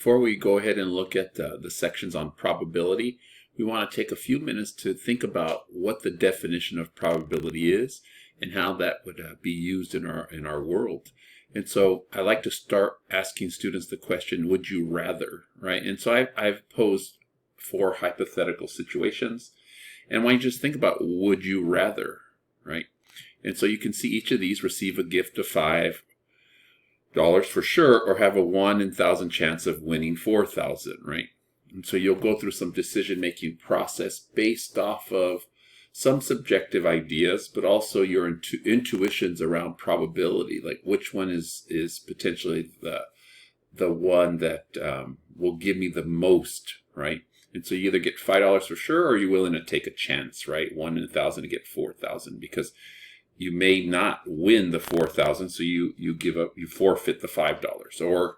Before we go ahead and look at the sections on probability, we want to take a few minutes to think about what the definition of probability is and how that would be used in our world. And so I like to start asking students the question, would you rather, right? And so I've posed 4 hypothetical situations. And I want you to just think about, would you rather, right? And so you can see each of these: receive a gift of $5 for sure, or have a 1 in 1,000 chance of winning 4,000, right? And so you'll go through some decision-making process based off of some subjective ideas, but also your intuitions around probability, like which one is potentially the one that will give me the most, right? And so you either get $5 for sure, or you're willing to take a chance, right? 1 in 1,000 to get 4,000, because you may not win the 4,000, so you give up, you forfeit the $5. Or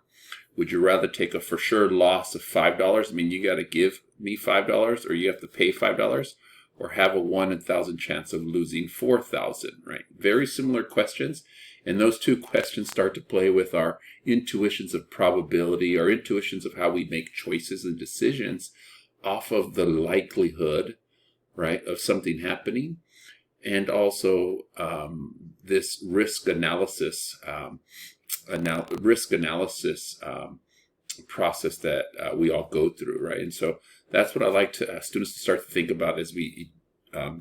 would you rather take a for sure loss of $5? I mean, you got to give me $5, or you have to pay $5, or have a 1 in 1,000 chance of losing 4,000, right? Very similar questions, and those two questions start to play with our intuitions of probability, our intuitions of how we make choices and decisions off of the likelihood, right, of something happening. And also this risk analysis, process that we all go through, right? And so that's what I like to students to start to think about as we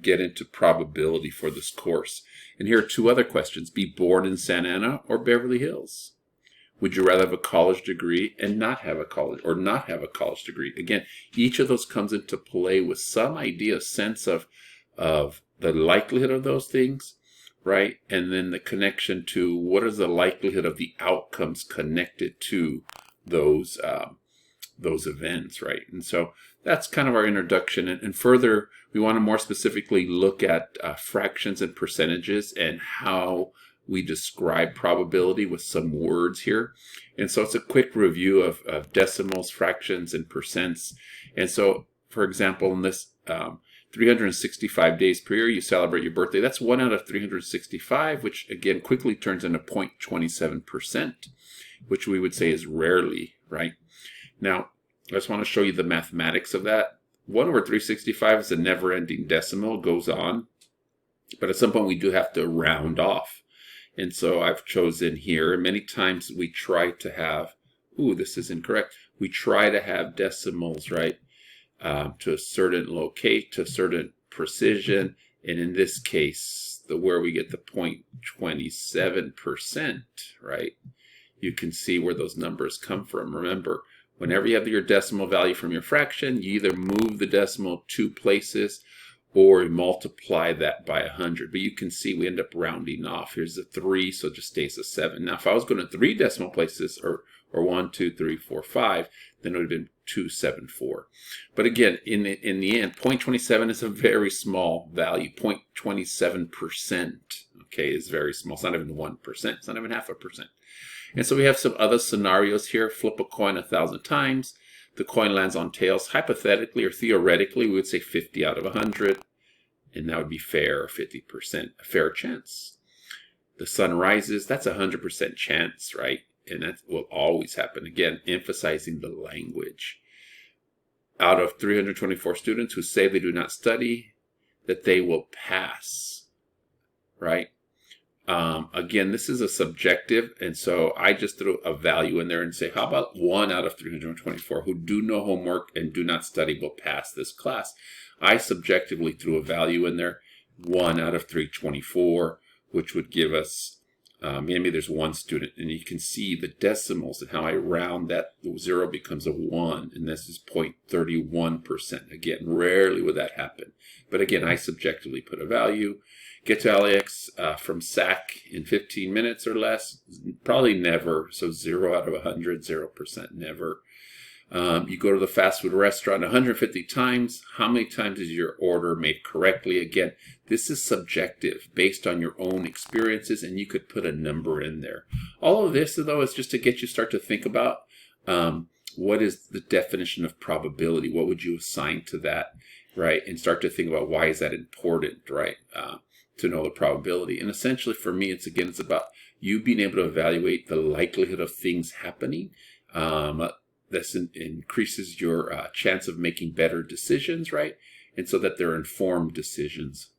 get into probability for this course. And here are 2 other questions: be born in Santa Ana or Beverly Hills? Would you rather have a college degree and not have a college, or not have a college degree? Again, each of those comes into play with some idea, sense of the likelihood of those things, right? And then the connection to what is the likelihood of the outcomes connected to those events, right? And so that's kind of our introduction. And further, we want to more specifically look at fractions and percentages and how we describe probability with some words here. And so it's a quick review of decimals, fractions, and percents. And so, for example, in this 365 days per year, you celebrate your birthday. That's 1 out of 365, which again quickly turns into 0.27%, which we would say is rarely, right? Now, I just want to show you the mathematics of that. 1 over 365 is a never-ending decimal, goes on, but at some point we do have to round off. And so I've chosen here, many times we try to have, this is incorrect. We try to have decimals, right? To a certain to a certain precision, and in this case, where we get the 0.27%, right? You can see where those numbers come from. Remember, whenever you have your decimal value from your fraction, you either move the decimal 2 places or multiply that by 100. But you can see we end up rounding off. Here's the 3, so it just stays a 7. Now, if I was going to 3 decimal places, or 1, 2, 3, 4, 5, then it would have been 274. But again, in the end, 0.27 is a very small value. 0.27%, okay, is very small. It's not even 1%. It's not even 0.5%. And so we have some other scenarios here. Flip a coin 1,000 times. The coin lands on tails. Hypothetically or theoretically, we would say 50 out of 100, and that would be fair, or 50%, a fair chance. The sun rises. That's a 100% chance, right? And that will always happen. Again, emphasizing the language. Out of 324 students who say they do not study, that they will pass, right? Again, this is a subjective, and so I just threw a value in there and say, how about 1 out of 324 who do no homework and do not study will pass this class? I subjectively threw a value in there, 1 out of 324, which would give us, maybe there's 1 student, and you can see the decimals and how I round that 0 becomes a 1, and this is 0.31%. Again, rarely would that happen. But again, I subjectively put a value. Get to LAX from SAC in 15 minutes or less? Probably never. So 0 out of 100, 0% never. You go to the fast food restaurant 150 times. How many times is your order made correctly? Again, this is subjective based on your own experiences, and you could put a number in there. All of this, though, is just to get you start to think about what is the definition of probability? What would you assign to that, right? And start to think about why is that important, right? To know the probability. And essentially for me, it's about you being able to evaluate the likelihood of things happening this increases your chance of making better decisions, right? And so that they're informed decisions.